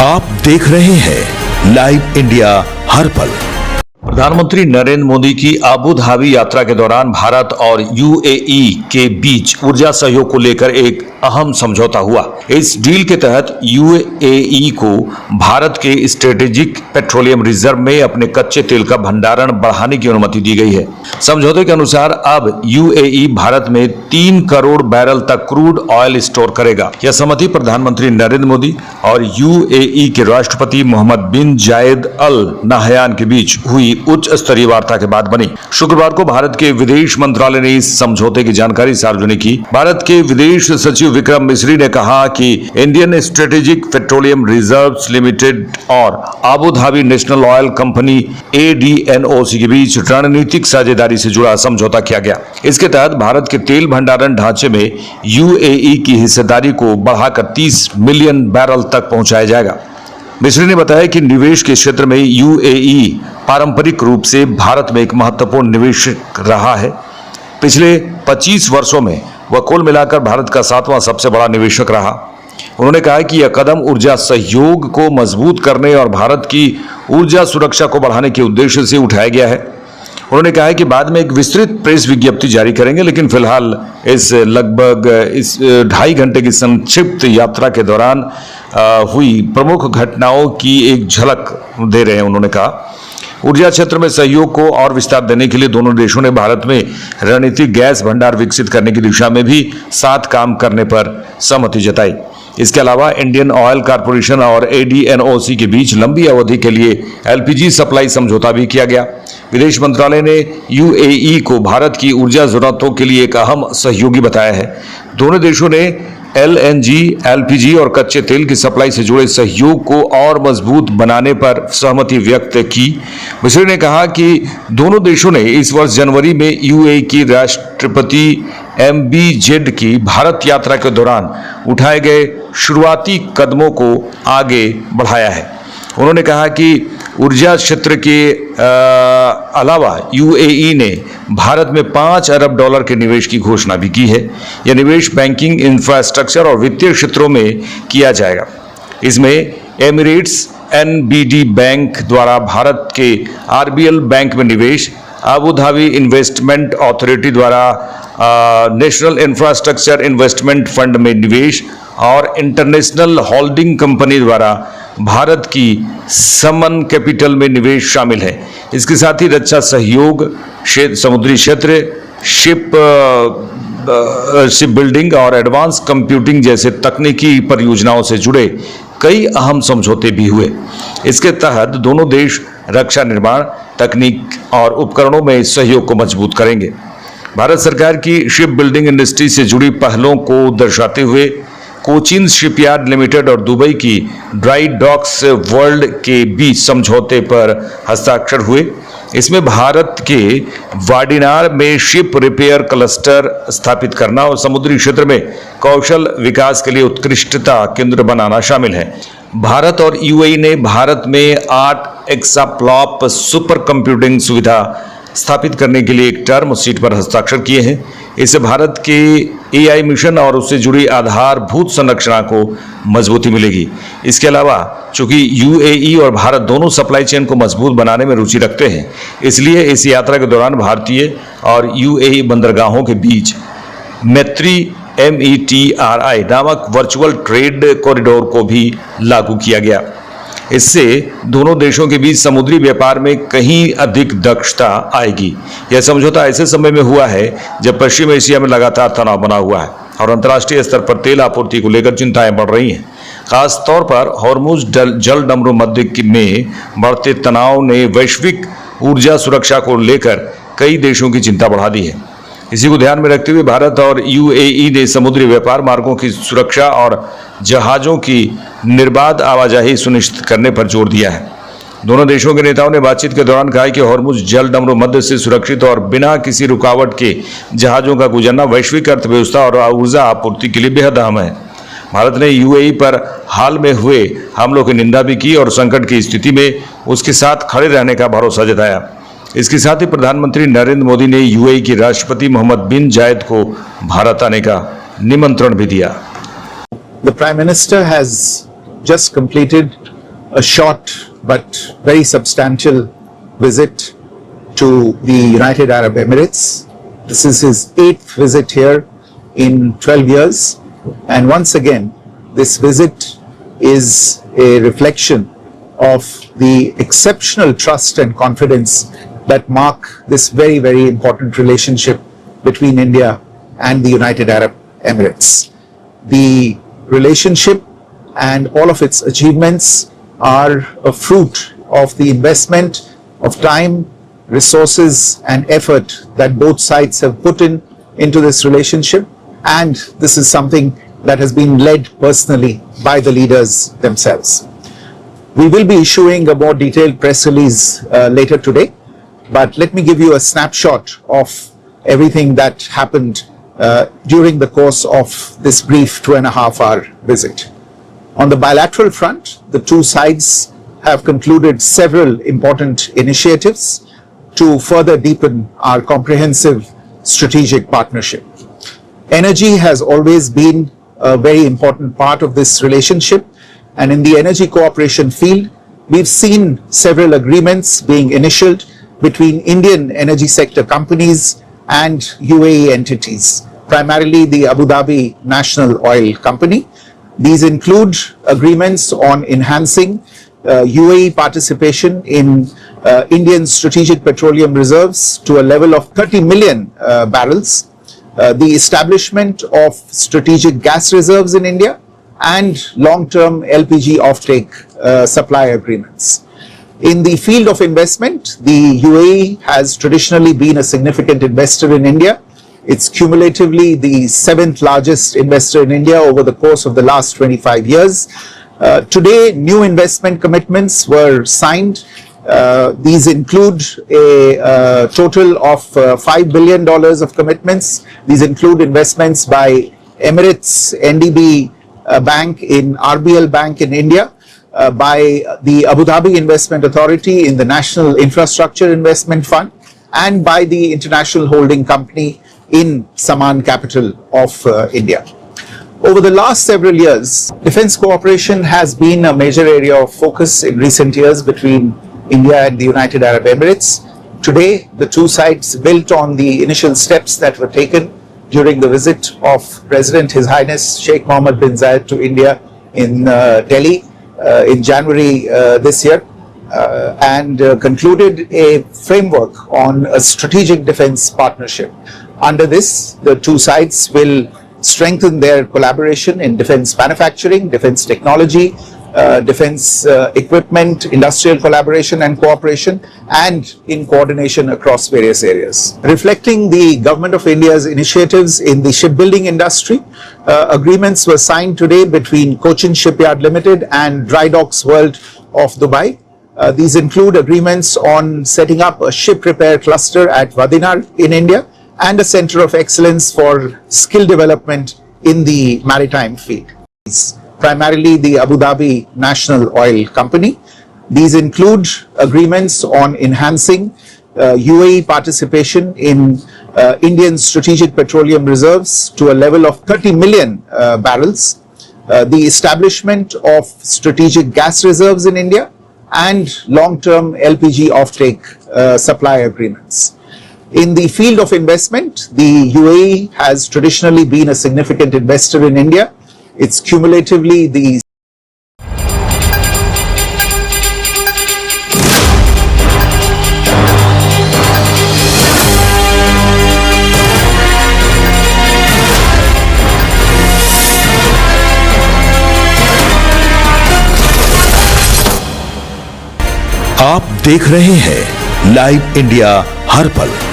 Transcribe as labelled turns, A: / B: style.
A: आप देख रहे हैं लाइव इंडिया हर पल। प्रधानमंत्री नरेंद्र मोदी की अबू धाबी यात्रा के दौरान भारत और यूएई के बीच ऊर्जा सहयोग को लेकर एक अहम समझौता हुआ। इस डील के तहत यूएई को भारत के स्ट्रेटेजिक पेट्रोलियम रिजर्व में अपने कच्चे तेल का भंडारण बढ़ाने की अनुमति दी गई है। समझौते के अनुसार अब यूएई भारत में 3 करोड़ बैरल तक क्रूड ऑयल स्टोर करेगा। यह सहमति प्रधानमंत्री नरेंद्र मोदी और यूएई के राष्ट्रपति मोहम्मद बिन जायद अल नाहयान के बीच हुई उच्च स्तरीय वार्ता के बाद बनी। शुक्रवार को भारत के विदेश मंत्रालय ने इस समझौते की जानकारी सार्वजनिक की। भारत के विदेश सचिव विक्रम मिस्री ने कहा कि Indian strategic petroleum reserves limited और Abu Dhabi national oil company ADNOC के बीच रणनीतिक साझेदारी से जुड़ा समझौता किया गया। इसके तहत भारत के तेल भंडारण ढांचे में यूएई की हिस्सेदारी को बढ़ाकर 30 मिलियन बैरल तक पहुंचाया जाएगा। मिस्री ने बताया कि निवेश के क्षेत्र में यूएई पारंपरिक रूप से भारत में एक महत्वपूर्ण निवेशक रहा है। पिछले 25 वर्षों में वह कुल मिलाकर भारत का 7वां सबसे बड़ा निवेशक रहा। उन्होंने कहा कि यह कदम ऊर्जा सहयोग को मजबूत करने और भारत की ऊर्जा सुरक्षा को बढ़ाने के उद्देश्य से उठाया गया है। उन्होंने कहा कि बाद में एक विस्तृत प्रेस विज्ञप्ति जारी करेंगे, लेकिन फिलहाल इस लगभग 2.5 घंटे की संक्षिप्त यात्रा के दौरान हुई प्रमुख घटनाओं की एक झलक दे रहे हैं। उन्होंने कहा ऊर्जा क्षेत्र में सहयोग को और विस्तार देने के लिए दोनों देशों ने भारत में रणनीतिक गैस भंडार विकसित करने की दिशा में भी साथ काम करने पर सहमति जताई। इसके अलावा इंडियन ऑयल कॉरपोरेशन और ADNOC के बीच लंबी अवधि के लिए LPG सप्लाई समझौता भी किया गया। विदेश मंत्रालय ने यूएई को भारत की ऊर्जा जरूरतों के लिए एक अहम सहयोगी बताया है। दोनों देशों ने LNG, LPG और कच्चे तेल की सप्लाई से जुड़े सहयोग को और मजबूत बनाने पर सहमति व्यक्त की। मिस्री ने कहा कि दोनों देशों ने इस वर्ष जनवरी में यूएई की राष्ट्रपति MBZ की भारत यात्रा के दौरान उठाए गए शुरुआती कदमों को आगे बढ़ाया है। उन्होंने कहा कि ऊर्जा क्षेत्र के अलावा यूएई ने भारत में $5 अरब के निवेश की घोषणा भी की है। यह निवेश बैंकिंग, इंफ्रास्ट्रक्चर और वित्तीय क्षेत्रों में किया जाएगा। इसमें एमिरेट्स NBD बैंक द्वारा भारत के RBL बैंक में निवेश, अबू धाबी इन्वेस्टमेंट अथॉरिटी द्वारा नेशनल इंफ्रास्ट्रक्चर इन्वेस्टमेंट फंड में निवेश और इंटरनेशनल होल्डिंग कंपनी द्वारा भारत की समन कैपिटल में निवेश शामिल है। इसके साथ ही रक्षा सहयोग, समुद्री क्षेत्र, शिप बिल्डिंग और एडवांस कंप्यूटिंग जैसे तकनीकी परियोजनाओं से जुड़े कई अहम समझौते भी हुए। इसके तहत दोनों देश रक्षा निर्माण, तकनीक और उपकरणों में सहयोग को मजबूत करेंगे। भारत सरकार की शिप बिल्डिंग इंडस्ट्री से जुड़ी पहलों को दर्शाते हुए कोचिन शिपयार्ड लिमिटेड और दुबई की ड्राई डॉक्स वर्ल्ड के बीच समझौते पर हस्ताक्षर हुए। इसमें भारत के वाडिनार में शिप रिपेयर क्लस्टर स्थापित करना और समुद्री क्षेत्र में कौशल विकास के लिए उत्कृष्टता केंद्र बनाना शामिल है। भारत और यूएई ने भारत में 8 एक्साफ्लॉप सुपर कंप्यूटिंग सुविधा स्थापित करने के लिए एक टर्म शीट पर हस्ताक्षर किए हैं। इससे भारत के AI मिशन और उससे जुड़ी आधारभूत संरचना को मजबूती मिलेगी। इसके अलावा चूंकि यूएई और भारत दोनों सप्लाई चेन को मजबूत बनाने में रुचि रखते हैं, इसलिए इस यात्रा के दौरान भारतीय और यूएई बंदरगाहों के बीच मैत्री METRI नामक वर्चुअल ट्रेड कॉरिडोर को भी लागू किया गया। इससे दोनों देशों के बीच समुद्री व्यापार में कहीं अधिक दक्षता आएगी। यह समझौता ऐसे समय में हुआ है जब पश्चिम एशिया में लगातार तनाव बना हुआ है और अंतर्राष्ट्रीय स्तर पर तेल आपूर्ति को लेकर चिंताएं बढ़ रही हैं। खास तौर पर हॉर्मुज जल डमरू मध्य में बढ़ते तनाव ने वैश्विक ऊर्जा सुरक्षा को लेकर कई देशों की चिंता बढ़ा दी है। इसी को ध्यान में रखते हुए भारत और यूएई ने समुद्री व्यापार मार्गों की सुरक्षा और जहाजों की निर्बाध आवाजाही सुनिश्चित करने पर जोर दिया है। दोनों देशों के नेताओं ने बातचीत के दौरान कहा कि हॉर्मुज जल डमरू मध्य से सुरक्षित और बिना किसी रुकावट के जहाजों का गुजरना वैश्विक अर्थव्यवस्था और ऊर्जा आपूर्ति के लिए बेहद अहम है। भारत ने यूएई पर हाल में हुए हमलों की निंदा भी की और संकट की स्थिति में उसके साथ खड़े रहने का भरोसा जताया। इसके साथ ही प्रधानमंत्री नरेंद्र मोदी ने यूएई के राष्ट्रपति मोहम्मद बिन जायद को भारत आने का निमंत्रण भी दिया।
B: The Prime Minister has just completed a short but very substantial visit to the United Arab Emirates. This is his 8th visit here in 12 years, and once again this visit is a reflection of the exceptional trust and confidence that mark this very, very important relationship between India and the United Arab Emirates. The relationship and all of its achievements are a fruit of the investment of time, resources and effort that both sides have put into this relationship, and this is something that has been led personally by the leaders themselves. We will be issuing a more detailed press release later today, but let me give you a snapshot of everything that happened during the course of this brief 2.5-hour visit. On the bilateral front, the two sides have concluded several important initiatives to further deepen our comprehensive strategic partnership. Energy has always been a very important part of this relationship, and in the energy cooperation field, we've seen several agreements being initialed between Indian energy sector companies and UAE entities, primarily the Abu Dhabi National Oil Company. These include agreements on enhancing UAE participation in Indian strategic petroleum reserves to a level of 30 million barrels, the establishment of strategic gas reserves in India, and long-term LPG offtake supply agreements. In the field of investment, the UAE has traditionally been a significant investor in India. It's cumulatively the 7th largest investor in India over the course of the last 25 years. Today, new investment commitments were signed. These include a total of $5 billion of commitments. These include investments by Emirates NDB Bank in RBL Bank in India, by the Abu Dhabi Investment Authority in the National Infrastructure Investment Fund, and by the International Holding Company in Sammaan Capital of India. Over the last several years, defense cooperation has been a major area of focus in recent years between India and the United Arab Emirates. Today, the two sides built on the initial steps that were taken during the visit of President His Highness Sheikh Mohammed bin Zayed to India in Delhi in January this year, and concluded a framework on a strategic defense partnership. Under this, the two sides will strengthen their collaboration in defense manufacturing, defense technology, defense equipment, industrial collaboration and cooperation, and in coordination across various areas. Reflecting the Government of India's initiatives in the shipbuilding industry, agreements were signed today between Cochin Shipyard Limited and Dry Docks World of Dubai. These include agreements on setting up a ship repair cluster at Vadinar in India and a center of excellence for skill development in the maritime field, primarily the Abu Dhabi National Oil Company. These include agreements on enhancing UAE participation in Indian strategic petroleum reserves to a level of 30 million barrels, the establishment of strategic gas reserves in India, and long-term LPG offtake supply agreements. In the field of investment, the UAE has traditionally been a significant investor in India. It's cumulatively the
A: आप देख रहे हैं live India हर पल।